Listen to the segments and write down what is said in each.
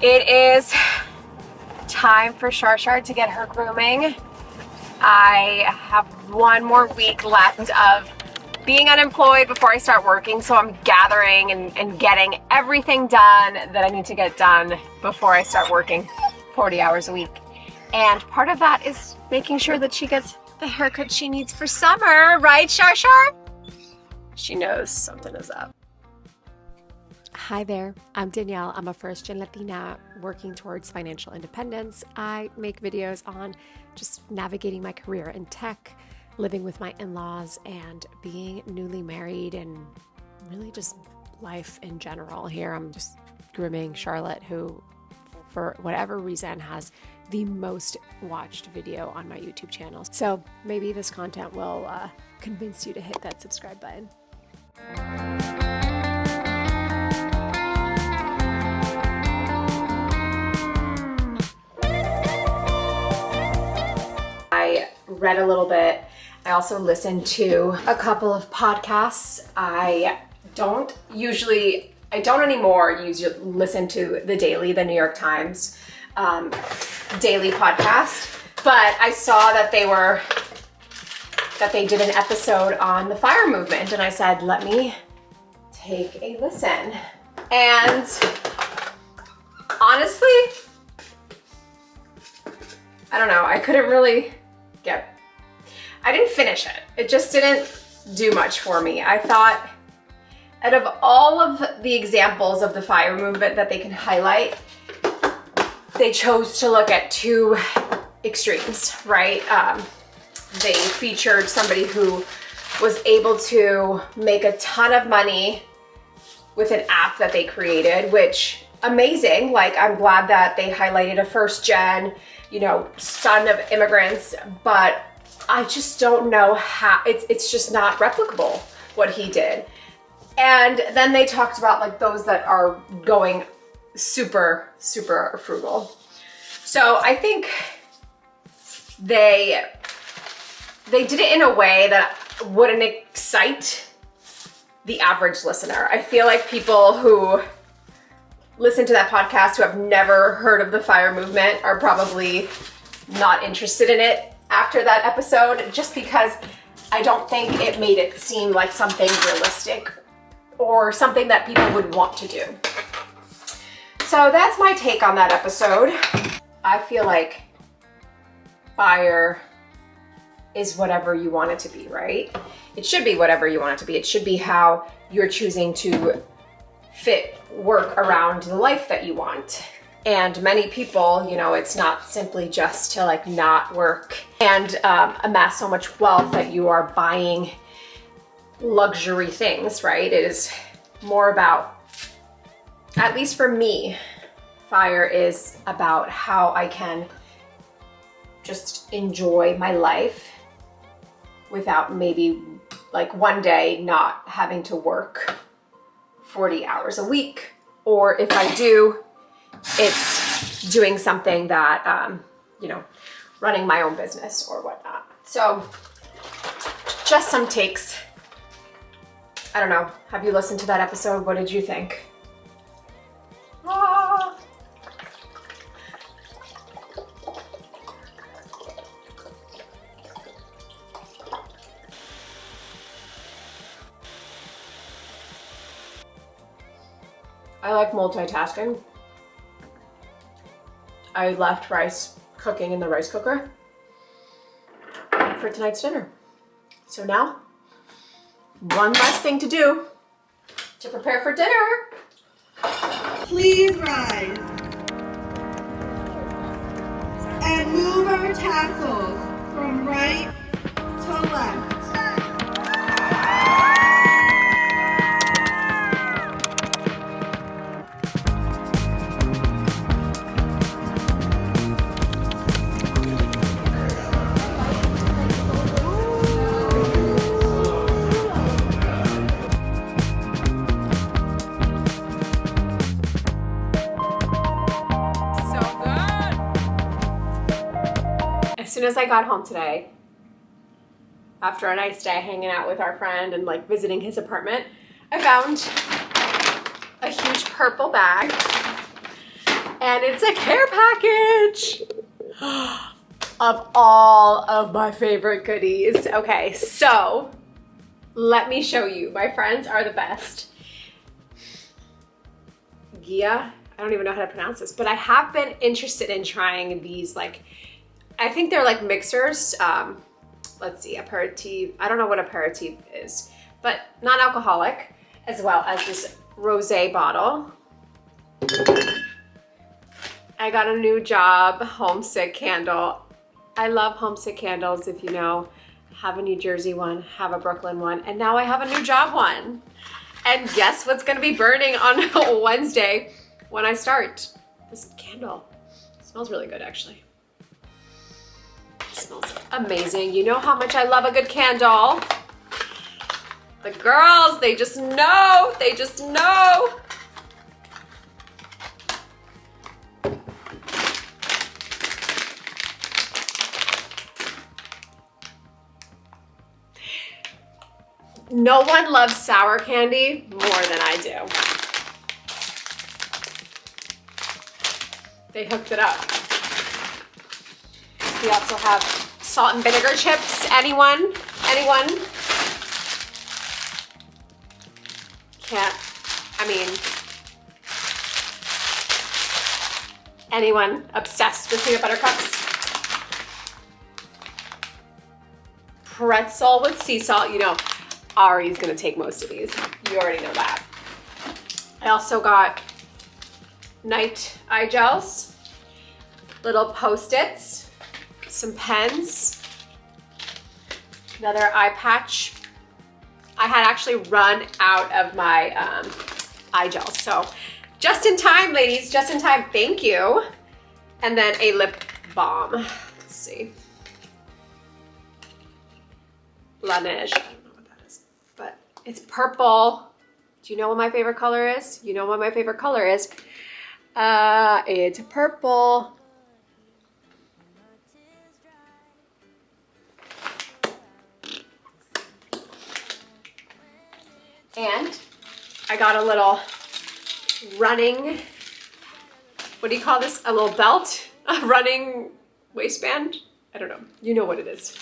It is time for Shar to get her grooming. I have one more week left of being unemployed before I start working, so I'm gathering and getting everything done that I need to get done before I start working 40 hours a week. And part of that is making sure that she gets the haircut she needs for summer, right, Shar? She knows something is up. Hi there, I'm Danielle. I'm a first-gen Latina working towards financial independence. I make videos on just navigating my career in tech, living with my in-laws, and being newly married, and really just life in general. Here I'm just grooming Charlotte, who for whatever reason has the most watched video on my YouTube channel. So maybe this content will convince you to hit that subscribe button. I read a little bit. I also listened to a couple of podcasts. I don't anymore listen to The Daily, the New York Times daily podcast, but I saw that they did an episode on the FIRE movement, and I said, let me take a listen. And honestly, I don't know, I didn't finish it. It just didn't do much for me. I thought out of all of the examples of the FIRE movement that they can highlight, they chose to look at two extremes, right? They featured somebody who was able to make a ton of money with an app that they created, which amazing. Like, I'm glad that they highlighted a first gen, son of immigrants, but I just don't know how, it's just not replicable what he did. And then they talked about like those that are going super, super frugal. So I think they did it in a way that wouldn't excite the average listener. I feel like people who listen to that podcast who have never heard of the FIRE movement are probably not interested in it after that episode, just because I don't think it made it seem like something realistic or something that people would want to do. So that's my take on that episode. I feel like FIRE is whatever you want it to be, right? It should be whatever you want it to be. It should be how you're choosing to fit work around the life that you want. And many people, it's not simply just to like not work and amass so much wealth that you are buying luxury things, right? It is more about, at least for me, FIRE is about how I can just enjoy my life without maybe like one day not having to work 40 hours a week. Or if I do, it's doing something that, running my own business or whatnot. So just some takes. I don't know. Have you listened to that episode? What did you think? I like multitasking. I left rice cooking in the rice cooker for tonight's dinner. So now, one last thing to do to prepare for dinner. Please rise and move our tassels from right to left. As soon as I got home today, after a nice day hanging out with our friend and like visiting his apartment, I found a huge purple bag, and it's a care package of all of my favorite goodies. Okay, so let me show you. My friends are the best. Gia, I don't even know how to pronounce this, but I have been interested in trying these, like, I think they're like mixers. Let's see, aperitif. I don't know what aperitif is, but non-alcoholic, as well as this rosé bottle. I got a new job, homesick candle. I love homesick candles, if you know. Have a New Jersey one, have a Brooklyn one, and now I have a new job one. And guess what's gonna be burning on Wednesday when I start? This candle. It smells really good, actually. It smells amazing. You know how much I love a good candle. The girls, they just know. They just know. No one loves sour candy more than I do. They hooked it up. We also have salt and vinegar chips. Anyone? Anyone? Can't, I mean, anyone obsessed with peanut butter cups? Pretzel with sea salt, you know. Ari's gonna take most of these. You already know that. I also got night eye gels, little Post-its, some pens, another eye patch. I had actually run out of my eye gels, so just in time, ladies, just in time, thank you. And then a lip balm. Let's see. Laneige. But it's purple. Do you know what my favorite color is? You know what my favorite color is? It's purple. And I got a little running, what do you call this? A little belt? A running waistband? I don't know. You know what it is.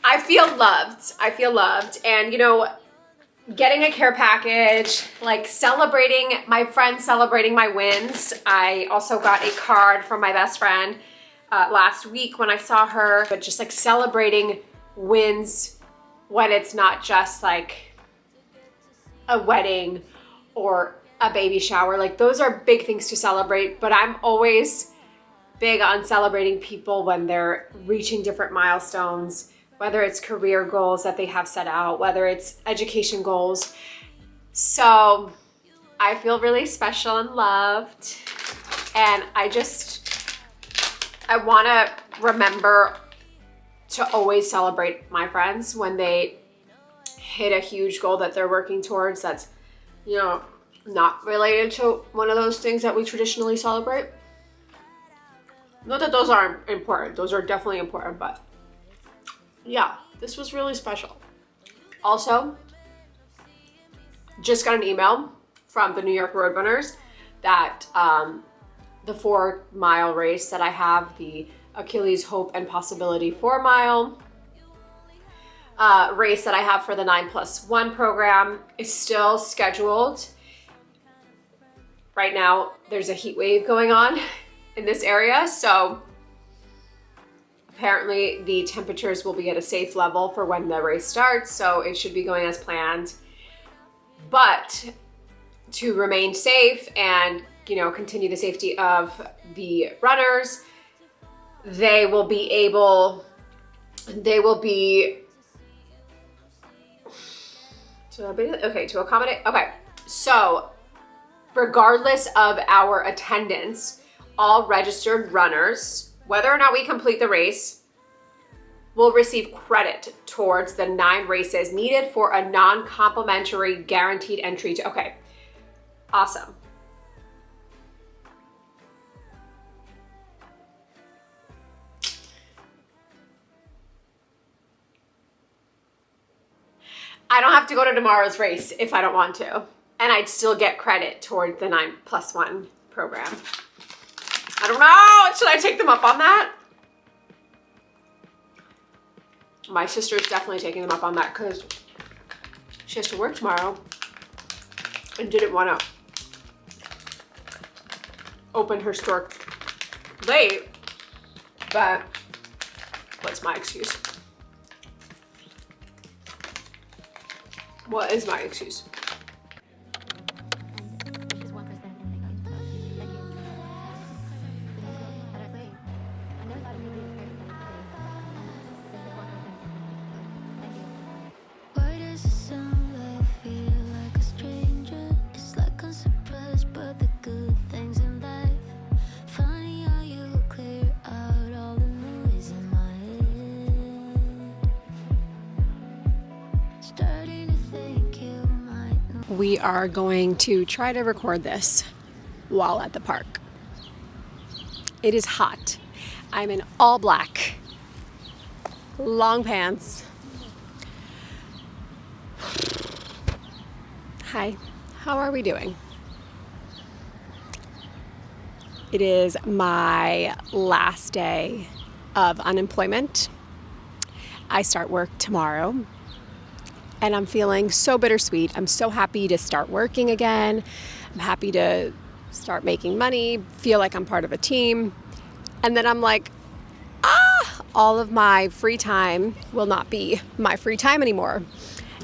I feel loved. I feel loved. And you know, getting a care package, like celebrating, my friend celebrating my wins. I also got a card from my best friend last week when I saw her, but just like celebrating wins when it's not just like a wedding or a baby shower. Like those are big things to celebrate, but I'm always big on celebrating people when they're reaching different milestones, whether it's career goals that they have set out, whether it's education goals. So I feel really special and loved. And I want to remember to always celebrate my friends when they hit a huge goal that they're working towards that's, you know, not related to one of those things that we traditionally celebrate. Not that those aren't important. Those are definitely important, but yeah, this was really special. Also, just got an email from the New York Roadrunners that the 4-mile race that I have, the Achilles Hope and Possibility 4-mile race that I have for the 9+1 program is still scheduled. Right now, there's a heat wave going on in this area, so apparently the temperatures will be at a safe level for when the race starts, so it should be going as planned. But to remain safe and, you know, continue the safety of the runners, they will be to accommodate. Okay, so regardless of our attendance, all registered runners, whether or not we complete the race, will receive credit towards the 9 races needed for a non-complimentary guaranteed entry to, okay, awesome. I don't have to go to tomorrow's race if I don't want to. And I'd still get credit toward the 9+1 program. I don't know. Should I take them up on that? My sister's definitely taking them up on that because she has to work tomorrow and didn't want to open her store late. But what's my excuse? What is my excuse? We are going to try to record this while at the park. It is hot. I'm in all black, long pants. Hi, how are we doing? It is my last day of unemployment. I start work tomorrow. And I'm feeling so bittersweet. I'm so happy to start working again. I'm happy to start making money, feel like I'm part of a team. And then I'm like, all of my free time will not be my free time anymore.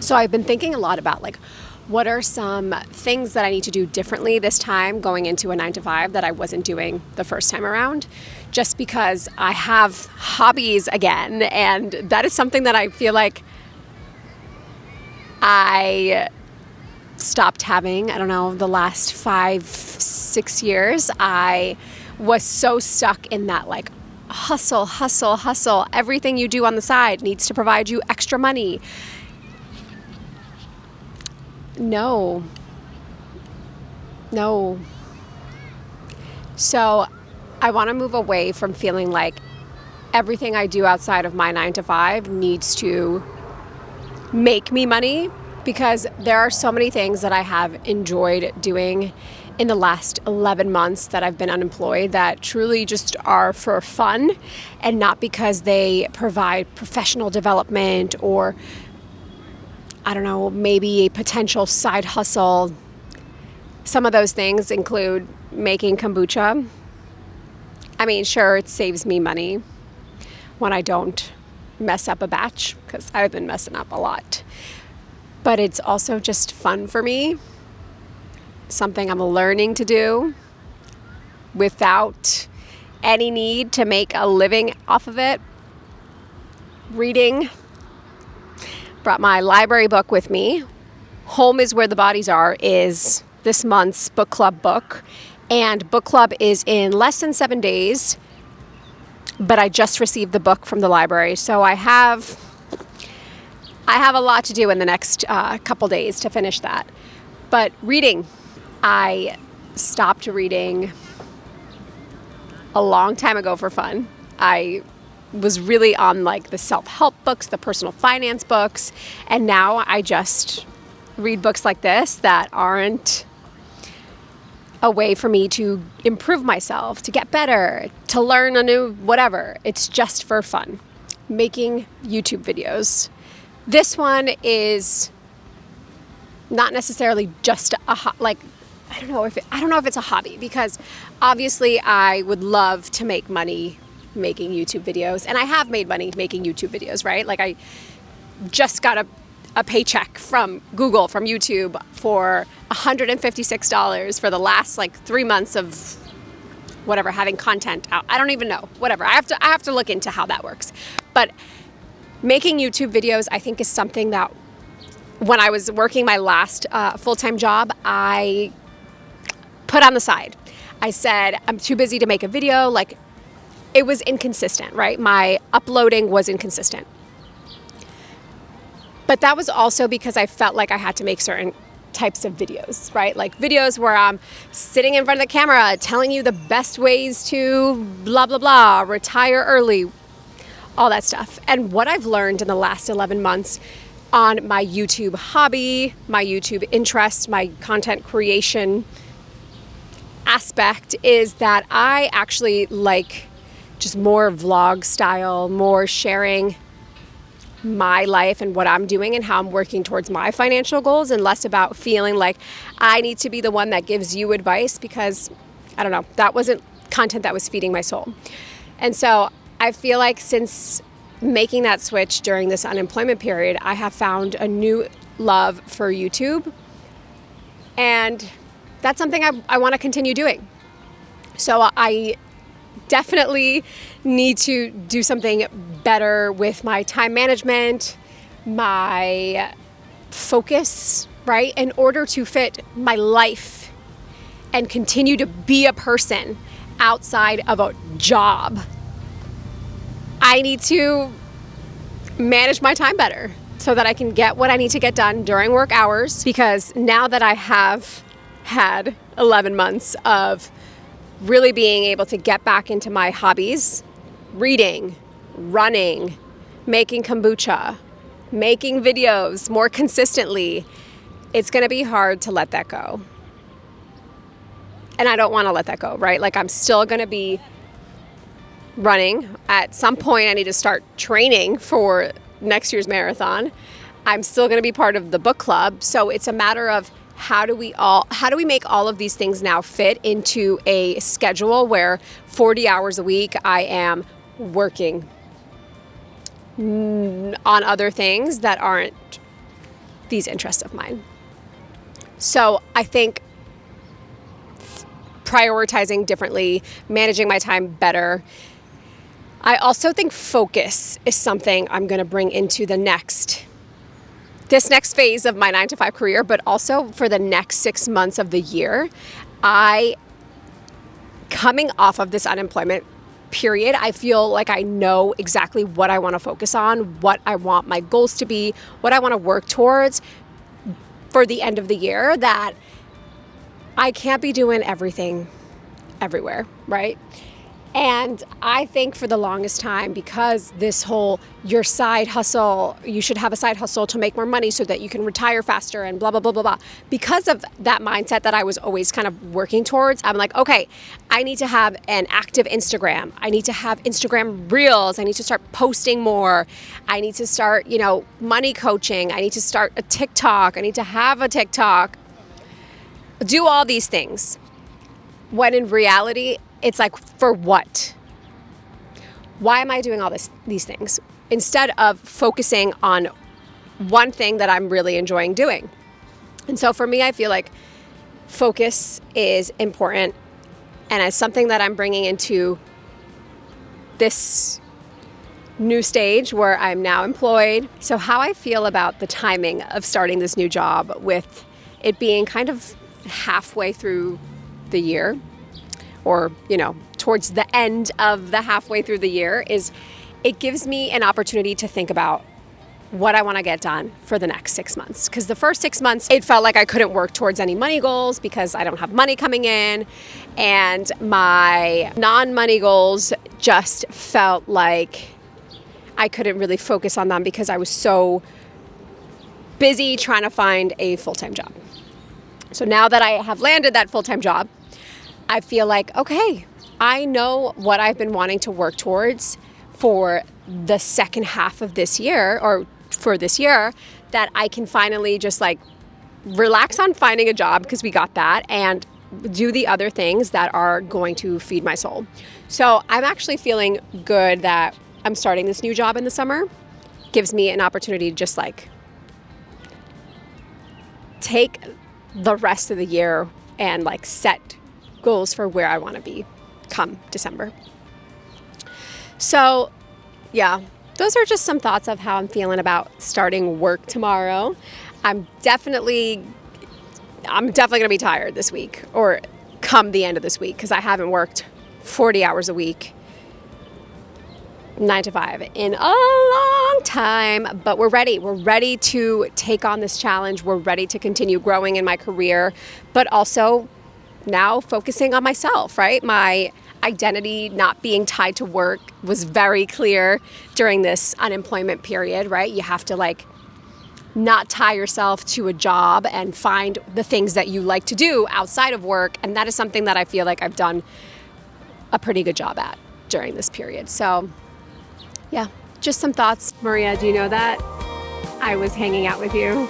So I've been thinking a lot about like, what are some things that I need to do differently this time going into a 9-to-5 that I wasn't doing the first time around? Just because I have hobbies again. And that is something that I feel like I stopped having, I don't know, the last 5-6 years. I was so stuck in that like hustle. Everything you do on the side needs to provide you extra money. No. So I want to move away from feeling like everything I do outside of my 9-to-5 needs to make me money, because there are so many things that I have enjoyed doing in the last 11 months that I've been unemployed that truly just are for fun and not because they provide professional development or, I don't know, maybe a potential side hustle. Some of those things include making kombucha. I mean, sure, it saves me money when I don't mess up a batch, because I've been messing up a lot. But it's also just fun for me. Something I'm learning to do without any need to make a living off of it. Reading. Brought my library book with me. Home is Where the Bodies Are is this month's book club book. And book club is in less than 7 days. But I just received the book from the library, so I have a lot to do in the next couple days to finish that. But reading, I stopped reading a long time ago for fun. I was really on like the self-help books, the personal finance books, and now I just read books like this that aren't a way for me to improve myself, to get better, to learn a new whatever. It's just for fun. Making YouTube videos. This one is not necessarily just I don't know if it's a hobby, because obviously I would love to make money making YouTube videos, and I have made money making YouTube videos, right? Like I just got a paycheck from Google, from YouTube, for $156 for the last 3 months of whatever, having content out. I don't even know, whatever. I have to look into how that works. But making YouTube videos, I think, is something that when I was working my last full-time job, I put on the side. I said, I'm too busy to make a video. It was inconsistent, right? My uploading was inconsistent. But that was also because I felt like I had to make certain types of videos, right? Like videos where I'm sitting in front of the camera telling you the best ways to blah, blah, blah, retire early, all that stuff. And what I've learned in the last 11 months on my YouTube hobby, my YouTube interest, my content creation aspect is that I actually like just more vlog style, more sharing my life and what I'm doing and how I'm working towards my financial goals, and less about feeling like I need to be the one that gives you advice, because I don't know, that wasn't content that was feeding my soul. And so I feel like since making that switch during this unemployment period, I have found a new love for YouTube, and that's something I want to continue doing. So I definitely need to do something better with my time management, my focus, right? In order to fit my life and continue to be a person outside of a job, I need to manage my time better so that I can get what I need to get done during work hours. Because now that I have had 11 months of really being able to get back into my hobbies, reading, running, making kombucha, making videos more consistently, it's going to be hard to let that go. And I don't want to let that go, right? Like, I'm still going to be running. At some point, I need to start training for next year's marathon. I'm still going to be part of the book club. So it's a matter of how do we make all of these things now fit into a schedule where 40 hours a week I am working on other things that aren't these interests of mine. So I think prioritizing differently, managing my time better. I also think focus is something I'm going to bring into this next phase of my 9-to-5 career, but also for the next 6 months of the year. Coming off of this unemployment period, I feel like I know exactly what I want to focus on, what I want my goals to be, what I want to work towards for the end of the year, that I can't be doing everything everywhere, right? And I think for the longest time, because this whole your side hustle, you should have a side hustle to make more money so that you can retire faster and blah, blah, blah, blah, blah. Because of that mindset that I was always kind of working towards, I'm like, okay, I need to have an active Instagram. I need to have Instagram Reels. I need to start posting more. I need to start, money coaching. I need to start a TikTok. I need to have a TikTok. Do all these things. When in reality, it's like, for what? Why am I doing all these things instead of focusing on one thing that I'm really enjoying doing? And so for me, I feel like focus is important, and it's something that I'm bringing into this new stage where I'm now employed. So how I feel about the timing of starting this new job, with it being kind of halfway through the year, or, towards the end of the halfway through the year, is it gives me an opportunity to think about what I want to get done for the next 6 months. Because the first 6 months, it felt like I couldn't work towards any money goals because I don't have money coming in. And my non-money goals just felt like I couldn't really focus on them because I was so busy trying to find a full-time job. So now that I have landed that full-time job, I feel like, okay, I know what I've been wanting to work towards for the second half of this year, or for this year, that I can finally just relax on finding a job, because we got that, and do the other things that are going to feed my soul. So I'm actually feeling good that I'm starting this new job in the summer. Gives me an opportunity to just take the rest of the year and set goals for where I want to be come December. So yeah, those are just some thoughts of how I'm feeling about starting work tomorrow. I'm definitely going to be tired this week, or come the end of this week, because I haven't worked 40 hours a week, 9 to 5 in a long time, but we're ready. We're ready to take on this challenge. We're ready to continue growing in my career, but also now focusing on myself, right? My identity not being tied to work was very clear during this unemployment period, right? You have to not tie yourself to a job and find the things that you like to do outside of work. And that is something that I feel like I've done a pretty good job at during this period. So yeah, just some thoughts. Maria, do you know that I was hanging out with you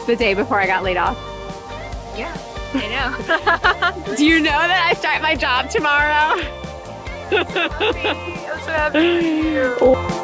the day before I got laid off? Yeah, I know. Do you know that I start my job tomorrow? I'm so happy for you.